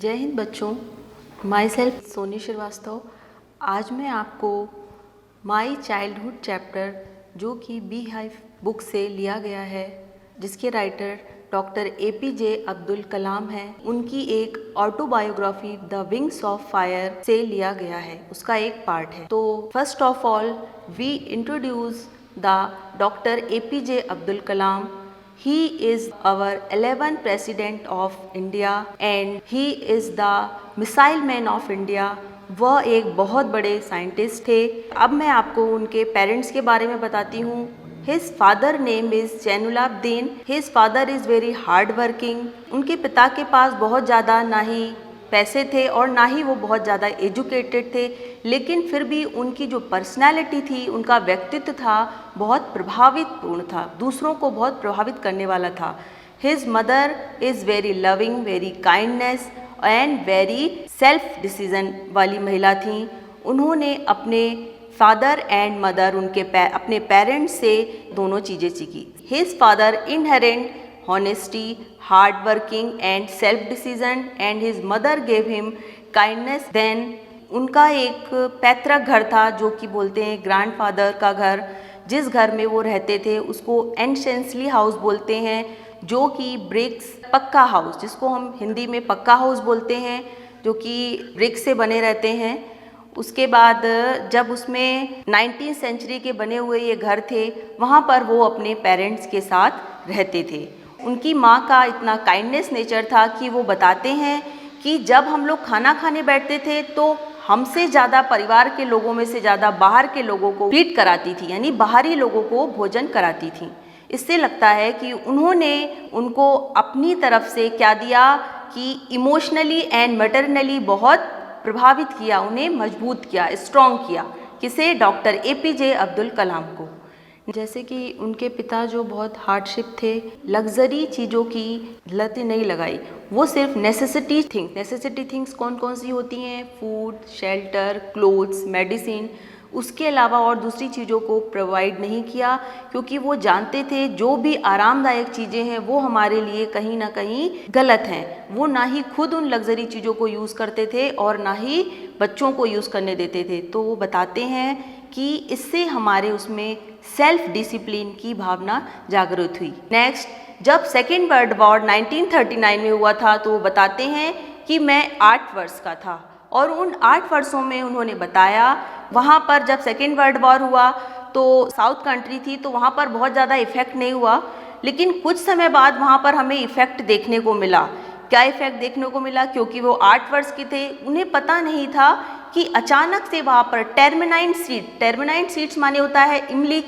जय हिंद बच्चों, my self Soni Srivastava. आज मैं आपको माई चाइल्डहुड चैप्टर जो कि बी हाइव बुक से लिया गया है, जिसके writer doctor APJ Abdul Kalam हैं, उनकी एक autobiography the wings of fire से लिया गया है, उसका एक पार्ट है। तो first of all we introduce the doctor APJ Abdul Kalam. He is our 11th President of India and he is the Missile Man of India. वह एक बहुत बड़े साइंटिस्ट थे। अब मैं आपको उनके पेरेंट्स के बारे में बताती हूँ। His father name is Jainulabdeen. His father is very hard working. उनके पिता के पास बहुत ज़्यादा ना ही पैसे थे और ना ही वो बहुत ज़्यादा एजुकेटेड थे, लेकिन फिर भी उनकी जो पर्सनैलिटी थी, उनका व्यक्तित्व था, बहुत प्रभावितपूर्ण था, दूसरों को बहुत प्रभावित करने वाला था। His mother is very loving, very kindness and very self decision वाली महिला थी। उन्होंने अपने फादर एंड मदर अपने पेरेंट्स से दोनों चीज़ें सीखी। His father inherent honesty, hard working and self decision and his mother gave him kindness. Then उनका एक पैतृक घर था जो कि बोलते हैं ग्रैंडफादर का घर, जिस घर में वो रहते थे उसको एंशेंसली हाउस बोलते हैं, जो कि ब्रिक्स पक्का हाउस, जिसको हम हिंदी में पक्का हाउस बोलते हैं, जो कि ब्रिक्स से बने रहते हैं। उसके बाद जब उसमें 19वीं सेंचुरी के बने हुए ये घर थे, वहाँ पर वो अपने पेरेंट्स के साथ रहते थे। उनकी माँ का इतना काइंडनेस नेचर था कि वो बताते हैं कि जब हम लोग खाना खाने बैठते थे तो हमसे ज़्यादा परिवार के लोगों में से ज़्यादा बाहर के लोगों को फीड कराती थी, यानी बाहरी लोगों को भोजन कराती थी। इससे लगता है कि उन्होंने उनको अपनी तरफ से क्या दिया कि इमोशनली एंड मैटरनली बहुत प्रभावित किया, उन्हें मजबूत किया, स्ट्रॉन्ग किया। किसे? डॉक्टर APJ अब्दुल कलाम को। जैसे कि उनके पिता जो बहुत हार्डशिप थे, लग्जरी चीज़ों की लतें नहीं लगाई, वो सिर्फ नेसेसिटी थिंग्स कौन कौन सी होती हैं? फूड, शेल्टर, क्लोथ्स, मेडिसिन, उसके अलावा और दूसरी चीज़ों को प्रोवाइड नहीं किया, क्योंकि वो जानते थे जो भी आरामदायक चीज़ें हैं वो हमारे लिए कहीं ना कहीं गलत हैं। वो ना ही खुद उन लग्जरी चीज़ों को यूज़ करते थे और ना ही बच्चों को यूज़ करने देते थे। तो वो बताते हैं कि इससे हमारे उसमें सेल्फ डिसिप्लिन की भावना जागृत हुई। नेक्स्ट, जब सेकेंड वर्ल्ड वॉर 1939 में हुआ था, तो वो बताते हैं कि मैं 8 वर्ष का था और उन 8 वर्षों में उन्होंने बताया, वहाँ पर जब सेकेंड वर्ल्ड वॉर हुआ तो साउथ कंट्री थी, तो वहाँ पर बहुत ज़्यादा इफ़ेक्ट नहीं हुआ, लेकिन कुछ समय बाद वहाँ पर हमें इफ़ेक्ट देखने को मिला। क्या इफ़ेक्ट देखने को मिला? क्योंकि वो 8 वर्ष के थे, उन्हें पता नहीं था कि अचानक से वहाँ पर टर्मिनाइन सीड्स माने होता है इमली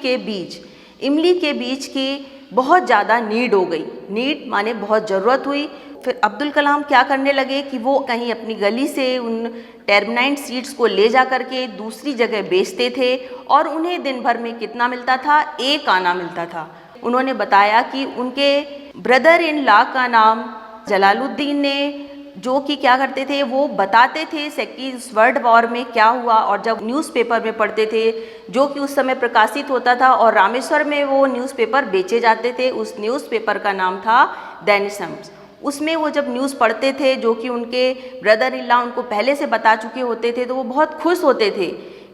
के बीज की बहुत ज़्यादा नीड हो गई। नीड माने बहुत ज़रूरत हुई। फिर अब्दुल कलाम क्या करने लगे कि वो कहीं अपनी गली से उन टर्मिनाइन सीड्स को ले जा करके दूसरी जगह बेचते थे और उन्हें दिन भर में कितना मिलता था? 1 आना मिलता था। उन्होंने बताया कि उनके ब्रदर इन लॉ का नाम जलालुद्दीन ने, जो कि क्या करते थे, वो बताते थे सेकेंड वर्ल्ड वॉर में क्या हुआ, और जब न्यूज़पेपर में पढ़ते थे, जो कि उस समय प्रकाशित होता था और रामेश्वर में वो न्यूज़पेपर बेचे जाते थे, उस न्यूज़पेपर का नाम था दैनिक टाइम्स। उसमें वो जब न्यूज़ पढ़ते थे, जो कि उनके ब्रदर इन लॉ उनको पहले से बता चुके होते थे, तो वो बहुत खुश होते थे।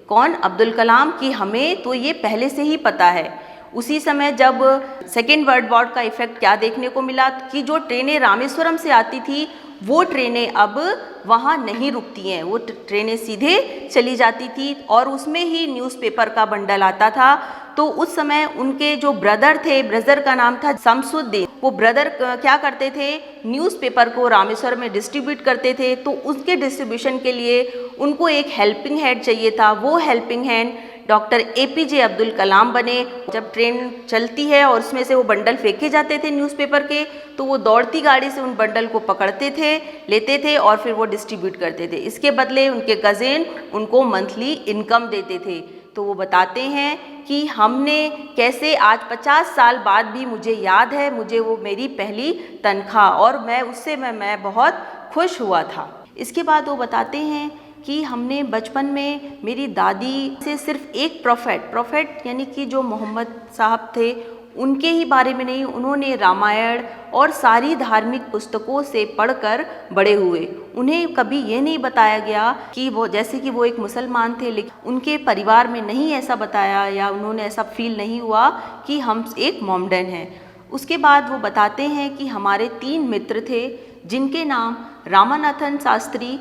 कौन? अब्दुल कलाम, कि हमें तो ये पहले से ही पता है। उसी समय जब सेकेंड वर्ल्ड वॉर का इफ़ेक्ट क्या देखने को मिला कि जो ट्रेनें रामेश्वरम से आती थी, वो ट्रेनें अब वहाँ नहीं रुकती हैं, वो ट्रेनें सीधे चली जाती थी और उसमें ही न्यूज़पेपर का बंडल आता था। तो उस समय उनके जो ब्रदर थे, ब्रदर का नाम था शमसुद्दीन, वो ब्रदर क्या करते थे? न्यूज़पेपर को रामेश्वर में डिस्ट्रीब्यूट करते थे। तो उसके डिस्ट्रीब्यूशन के लिए उनको एक हेल्पिंग हैंड चाहिए था। वो helping hand doctor APJ Abdul Kalam बने। जब ट्रेन चलती है और उसमें से वो बंडल फेंके जाते थे न्यूज़पेपर के, तो वो दौड़ती गाड़ी से उन बंडल को पकड़ते थे, लेते थे और फिर वो डिस्ट्रीब्यूट करते थे। इसके बदले उनके कज़िन उनको मंथली इनकम देते थे। तो वो बताते हैं कि हमने कैसे आज 50 साल बाद भी मुझे याद है, मुझे वो मेरी पहली तनख्वाह, और मैं बहुत खुश हुआ था। इसके बाद वो बताते हैं कि हमने बचपन में मेरी दादी से सिर्फ एक प्रोफेट यानी कि जो मोहम्मद साहब थे, उनके ही बारे में नहीं, उन्होंने रामायण और सारी धार्मिक पुस्तकों से पढ़कर बड़े हुए। उन्हें कभी ये नहीं बताया गया कि वो, जैसे कि वो एक मुसलमान थे, लेकिन उनके परिवार में नहीं ऐसा बताया या उन्होंने ऐसा फील नहीं हुआ कि हम एक मोमडन हैं। उसके बाद वो बताते हैं कि हमारे 3 मित्र थे जिनके नाम रामानाथन शास्त्री,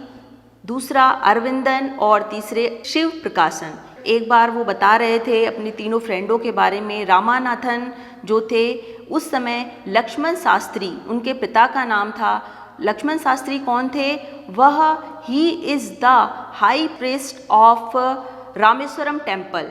दूसरा अरविंदन और तीसरे शिव प्रकाशन। एक बार वो बता रहे थे अपनी तीनों फ्रेंडों के बारे में। रामानाथन जो थे उस समय लक्ष्मण शास्त्री उनके पिता का नाम था। लक्ष्मण शास्त्री कौन थे? वह he is the high priest of Rameswaram temple.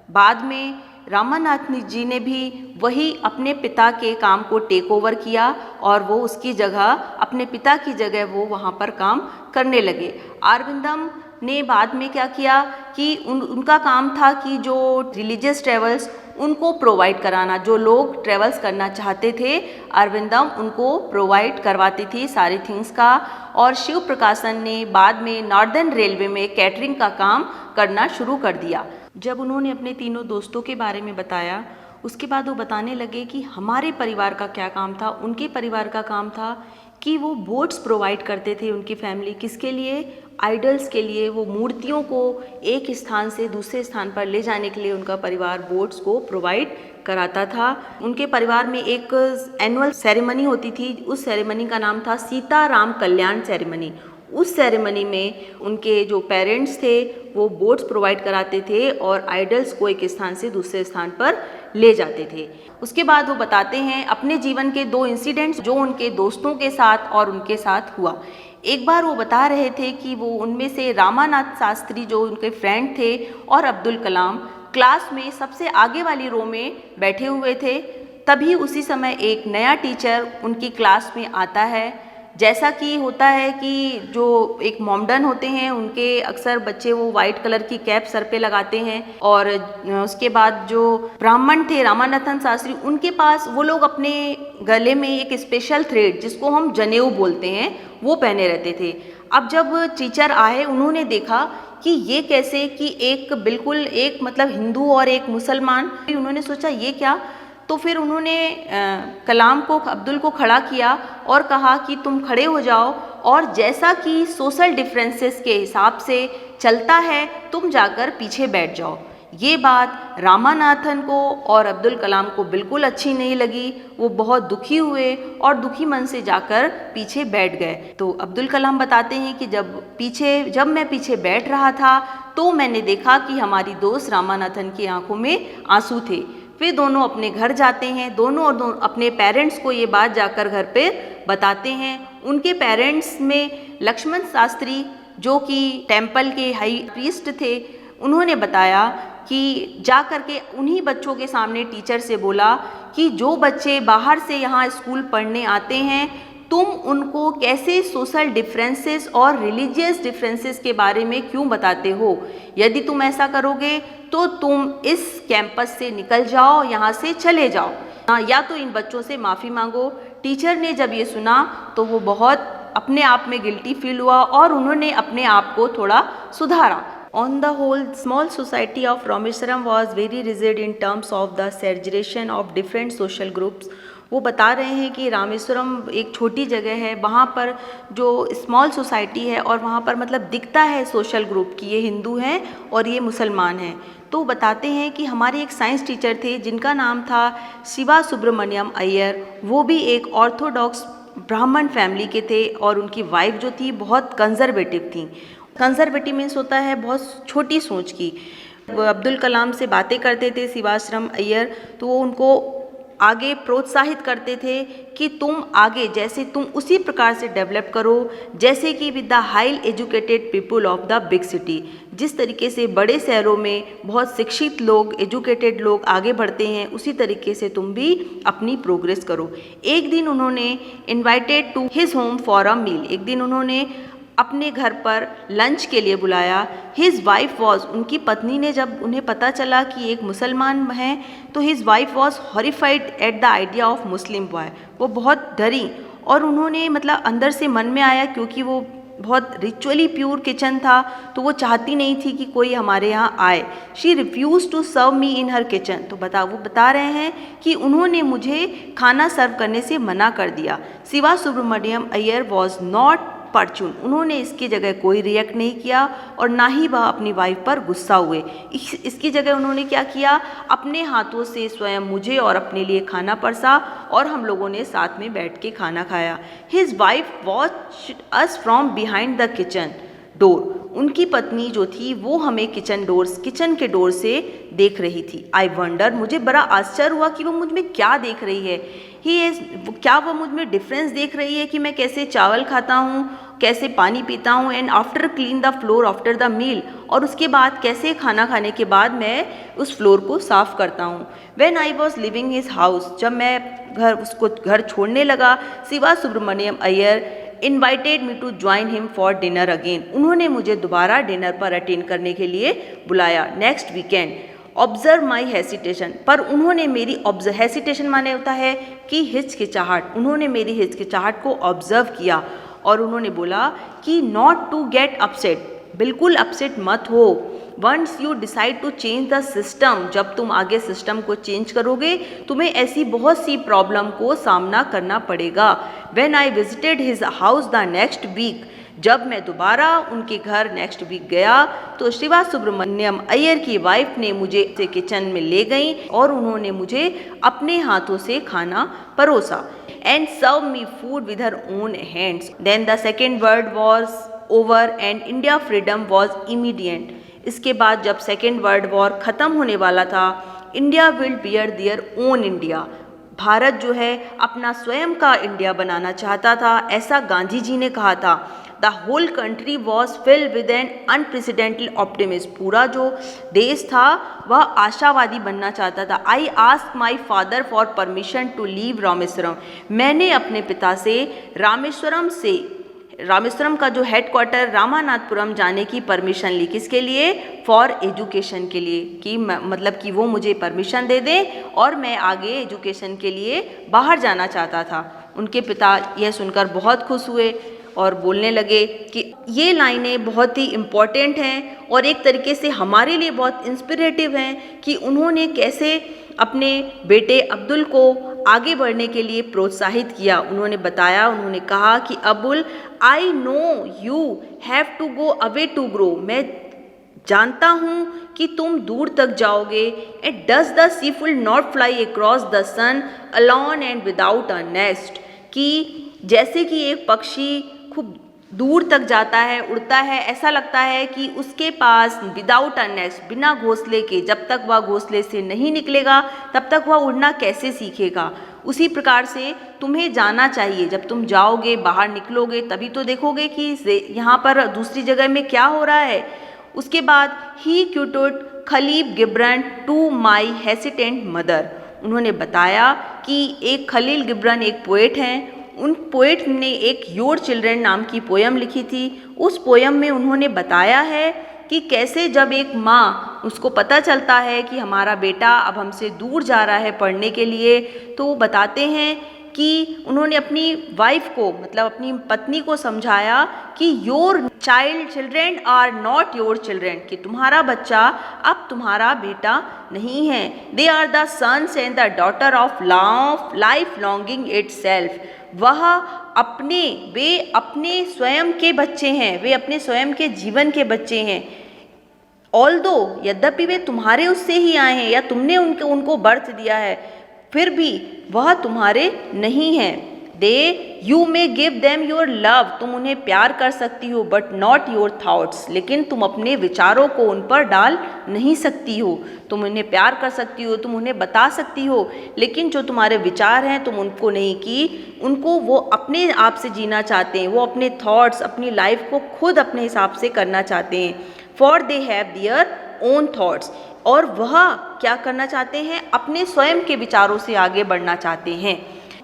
बाद में रामानाथ जी ने भी वही अपने पिता के काम को टेक ओवर किया और वो उसकी जगह, अपने पिता की जगह वो वहाँ पर काम करने लगे। अरविंदम ने बाद में क्या किया कि उनका काम था कि जो रिलीजियस ट्रेवल्स उनको प्रोवाइड कराना, जो लोग ट्रेवल्स करना चाहते थे अरविंदम उनको प्रोवाइड करवाती थी सारी थिंग्स का। और शिव प्रकाशन ने बाद में नॉर्दर्न रेलवे में कैटरिंग का काम करना शुरू कर दिया। जब उन्होंने अपने तीनों दोस्तों के बारे में बताया, उसके बाद वो बताने लगे कि हमारे परिवार का क्या काम था। उनके परिवार का काम था कि वो बोट्स प्रोवाइड करते थे उनकी फैमिली। किसके लिए? आइडल्स के लिए। वो मूर्तियों को एक स्थान से दूसरे स्थान पर ले जाने के लिए उनका परिवार बोट्स को प्रोवाइड कराता था। उनके परिवार में एक एनुअल सेरेमनी होती थी, उस सेरेमनी का नाम था सीताराम कल्याण सेरेमनी। उस सेरेमनी में उनके जो पेरेंट्स थे वो बोट्स प्रोवाइड कराते थे और आइडल्स को एक स्थान से दूसरे स्थान पर ले जाते थे। उसके बाद वो बताते हैं अपने जीवन के 2 इंसिडेंट्स जो उनके दोस्तों के साथ और उनके साथ हुआ। एक बार वो बता रहे थे कि वो उनमें से रामानाथ शास्त्री जो उनके फ्रेंड थे और अब्दुल कलाम क्लास में सबसे आगे वाली रो में बैठे हुए थे। तभी उसी समय एक नया टीचर उनकी क्लास में आता है। जैसा कि होता है कि जो एक मोमडन होते हैं उनके अक्सर बच्चे वो वाइट कलर की कैप सर पे लगाते हैं। और उसके बाद जो ब्राह्मण थे रामानाथन शास्त्री, उनके पास वो लोग अपने गले में एक स्पेशल थ्रेड जिसको हम जनेऊ बोलते हैं वो पहने रहते थे। अब जब टीचर आए उन्होंने देखा कि ये कैसे कि एक बिल्कुल एक मतलब हिंदू और एक मुसलमान। उन्होंने सोचा ये क्या, तो फिर उन्होंने कलाम को, अब्दुल को खड़ा किया और कहा कि तुम खड़े हो जाओ और जैसा कि सोशल डिफरेंसेस के हिसाब से चलता है तुम जाकर पीछे बैठ जाओ। ये बात रामानाथन को और अब्दुल कलाम को बिल्कुल अच्छी नहीं लगी। वो बहुत दुखी हुए और दुखी मन से जाकर पीछे बैठ गए। तो अब्दुल कलाम बताते हैं कि जब मैं पीछे बैठ रहा था तो मैंने देखा कि हमारी दोस्त रामानाथन की आंखों में आंसू थे। वे दोनों अपने घर जाते हैं, दोनों अपने पेरेंट्स को ये बात जाकर घर पे बताते हैं। उनके पेरेंट्स में लक्ष्मण शास्त्री जो कि टेम्पल के हाई प्रीस्ट थे, उन्होंने बताया कि जा कर के उन्हीं बच्चों के सामने टीचर से बोला कि जो बच्चे बाहर से यहाँ स्कूल पढ़ने आते हैं तुम उनको कैसे सोशल डिफरेंसेस और रिलीजियस डिफरेंसेस के बारे में क्यों बताते हो। यदि तुम ऐसा करोगे तो तुम इस कैंपस से निकल जाओ, यहाँ से चले जाओ, या तो इन बच्चों से माफ़ी मांगो। टीचर ने जब ये सुना तो वो बहुत अपने आप में गिल्टी फील हुआ और उन्होंने अपने आप को थोड़ा सुधारा। On the whole, small society of Rameswaram was very rigid in terms of the segregation of different social groups. वो बता रहे हैं कि रामेश्वरम एक छोटी जगह है, वहाँ पर जो स्मॉल सोसाइटी है और वहाँ पर मतलब दिखता है सोशल ग्रुप कि ये हिंदू हैं और ये मुसलमान हैं। तो बताते हैं कि हमारे एक साइंस टीचर थे जिनका नाम था शिवा सुब्रमण्यम अय्यर। वो भी एक ऑर्थोडॉक्स ब्राह्मण फैमिली के थे और उनकी वाइफ जो थी बहुत कंजर्वेटिव थी। कंजर्वेटिव मीन्स होता है बहुत छोटी सोच की। अब्दुल कलाम से बातें करते थे शिवाश्रम अय्यर, तो वो उनको आगे प्रोत्साहित करते थे कि तुम आगे जैसे तुम उसी प्रकार से डेवलप करो जैसे कि with the high educated people of the big city. जिस तरीके से बड़े शहरों में बहुत शिक्षित लोग, एजुकेटेड लोग आगे बढ़ते हैं, उसी तरीके से तुम भी अपनी प्रोग्रेस करो। एक दिन उन्होंने invited to his home for a meal, एक दिन उन्होंने अपने घर पर लंच के लिए बुलाया। हिज वाइफ वॉज, उनकी पत्नी ने जब उन्हें पता चला कि एक मुसलमान है तो his wife was horrified at the idea of Muslim boy. वो बहुत डरी और उन्होंने मतलब अंदर से मन में आया, क्योंकि वो बहुत रिचुअली प्योर किचन था, तो वो चाहती नहीं थी कि कोई हमारे यहाँ आए। She refuse to serve me in her kitchen. तो वो बता रहे हैं कि उन्होंने मुझे खाना सर्व करने से मना कर दिया। शिवा सुब्रमण्यम अय्यर वॉज नॉट परचून। उन्होंने इसकी जगह कोई रिएक्ट नहीं किया और ना ही वह अपनी वाइफ पर गुस्सा हुए। इसकी जगह उन्होंने क्या किया, अपने हाथों से स्वयं मुझे और अपने लिए खाना परसा और हम लोगों ने साथ में बैठ के खाना खाया। His wife watched us from behind the kitchen door. उनकी पत्नी जो थी वो हमें किचन के डोर से देख रही थी। आई वंडर, मुझे बड़ा आश्चर्य हुआ कि वो मुझ में क्या देख रही है। क्या वह मुझ में डिफरेंस देख रही है कि मैं कैसे चावल खाता हूँ, कैसे पानी पीता हूँ, and after clean the floor after the meal, और उसके बाद कैसे खाना खाने के बाद मैं उस फ्लोर को साफ करता हूँ। When I was living his house, जब मैं उसको घर छोड़ने लगा, Shiva Subramaniam Iyer invited me to join him for dinner again. उन्होंने मुझे दोबारा डिनर पर अटेंड करने के लिए बुलाया नेक्स्ट वीकेंड। ऑब्जर्व माई हेसिटेशन, पर उन्होंने मेरी हेसिटेशन माने होता है कि हिचकिचाहट, उन्होंने मेरी हिचकिचाहट को ऑब्जर्व किया और उन्होंने बोला कि नॉट टू गेट अपसेट, बिल्कुल अपसेट मत हो। Once you decide to change the system, जब तुम आगे सिस्टम को चेंज करोगे तुम्हें ऐसी बहुत सी प्रॉब्लम को सामना करना पड़ेगा। When I visited his house the next week, जब मैं दोबारा उनके घर नेक्स्ट वीक गया तो शिवा सुब्रमण्यम अय्यर की वाइफ ने मुझे किचन में ले गई और उन्होंने मुझे अपने हाथों से खाना परोसा and serve me food with her own hands. Then the second world war over and India freedom was immediate. इसके बाद जब सेकेंड वर्ल्ड वॉर ख़त्म होने वाला था, India will beer their own India, Bharat जो है अपना स्वयं का इंडिया बनाना चाहता था, ऐसा गांधी जी ने कहा था। The whole country was filled with an unprecedented optimism, पूरा जो देश था वह आशावादी बनना चाहता था। I ask my father for permission to leave Rameswaram, मैंने अपने पिता से रामेश्वरम का जो हेडक्वार्टर रामानाथपुरम जाने की परमिशन ली। किसके लिए? फॉर एजुकेशन के लिए, कि मतलब कि वो मुझे परमिशन दे दें और मैं आगे एजुकेशन के लिए बाहर जाना चाहता था। उनके पिता यह सुनकर बहुत खुश हुए और बोलने लगे कि ये लाइनें बहुत ही इम्पॉर्टेंट हैं और एक तरीके से हमारे लिए बहुत इंस्पिरेटिव हैं कि उन्होंने कैसे अपने बेटे अब्दुल को आगे बढ़ने के लिए प्रोत्साहित किया। उन्होंने कहा कि Abdul, I know you have to go away to grow, मैं जानता हूँ कि तुम दूर तक जाओगे। And does the seagull not fly across the sun alone and without a nest, कि जैसे कि एक पक्षी खूब दूर तक जाता है, उड़ता है, ऐसा लगता है कि उसके पास विदाउट अ नेस्ट, बिना घोंसले के, जब तक वह घोंसले से नहीं निकलेगा तब तक वह उड़ना कैसे सीखेगा। उसी प्रकार से तुम्हें जाना चाहिए, जब तुम जाओगे बाहर निकलोगे तभी तो देखोगे कि यहाँ पर दूसरी जगह में क्या हो रहा है। उसके बाद ही quoted Khalil Gibran to my hesitant mother, उन्होंने बताया कि एक खलील गिब्रन एक पोएट हैं, उन पोएट ने एक योर चिल्ड्रन नाम की पोयम लिखी थी। उस पोयम में उन्होंने बताया है कि कैसे जब एक माँ, उसको पता चलता है कि हमारा बेटा अब हमसे दूर जा रहा है पढ़ने के लिए, तो वो बताते हैं कि उन्होंने अपनी वाइफ को, मतलब अपनी पत्नी को समझाया कि your children are not your children, कि तुम्हारा बच्चा अब तुम्हारा बेटा नहीं है। They are the sons and the daughter of life longing itself, वे अपने स्वयं के बच्चे हैं, वे अपने स्वयं के जीवन के बच्चे हैं। ऑल्दो, यद्यपि वे तुम्हारे उससे ही आए हैं या तुमने उनको बर्थ दिया है, फिर भी वह तुम्हारे नहीं हैं। You may give them your love, तुम उन्हें प्यार कर सकती हो, बट नॉट योर थाट्स, लेकिन तुम अपने विचारों को उन पर डाल नहीं सकती हो। तुम उन्हें प्यार कर सकती हो, तुम उन्हें बता सकती हो, लेकिन जो तुम्हारे विचार हैं तुम उनको नहीं, कि उनको वो अपने आप से जीना चाहते हैं, वो अपने थॉट्स, अपनी लाइफ को खुद अपने हिसाब से करना चाहते हैं। For they have their own thoughts, और वह क्या करना चाहते हैं? अपने स्वयं के विचारों से आगे बढ़ना चाहते हैं।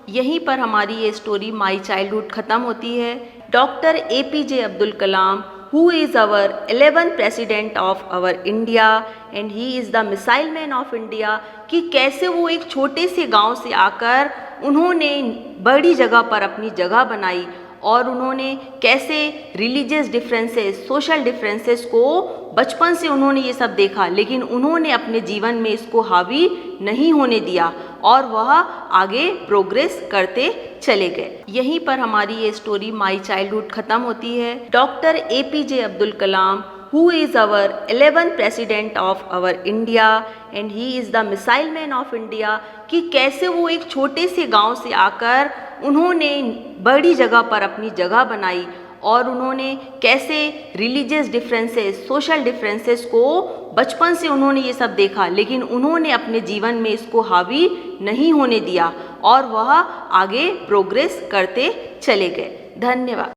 यहीं पर हमारी ये स्टोरी माई चाइल्डहुड ख़त्म होती है। Doctor APJ Abdul Kalam, who is our 11th president of our India and he is the missile man of India, कि कैसे वो एक छोटे से गांव से आकर उन्होंने बड़ी जगह पर अपनी जगह बनाई और उन्होंने कैसे रिलीजियस डिफरेंसेस, सोशल डिफरेंसेस को बचपन से उन्होंने ये सब देखा, लेकिन उन्होंने अपने जीवन में इसको हावी नहीं होने दिया और वह आगे प्रोग्रेस करते चले गए। यहीं पर हमारी ये स्टोरी माई चाइल्डहुड खत्म होती है। Doctor APJ Abdul Kalam, who is our 11th president of our India and he is the missile man of India, कि कैसे वो एक छोटे से गांव से आकर उन्होंने बड़ी जगह पर अपनी जगह बनाई और उन्होंने कैसे रिलीजियस डिफरेंसेस, सोशल डिफरेंसेस को बचपन से उन्होंने ये सब देखा, लेकिन उन्होंने अपने जीवन में इसको हावी नहीं होने दिया और वह आगे प्रोग्रेस करते चले गए। धन्यवाद।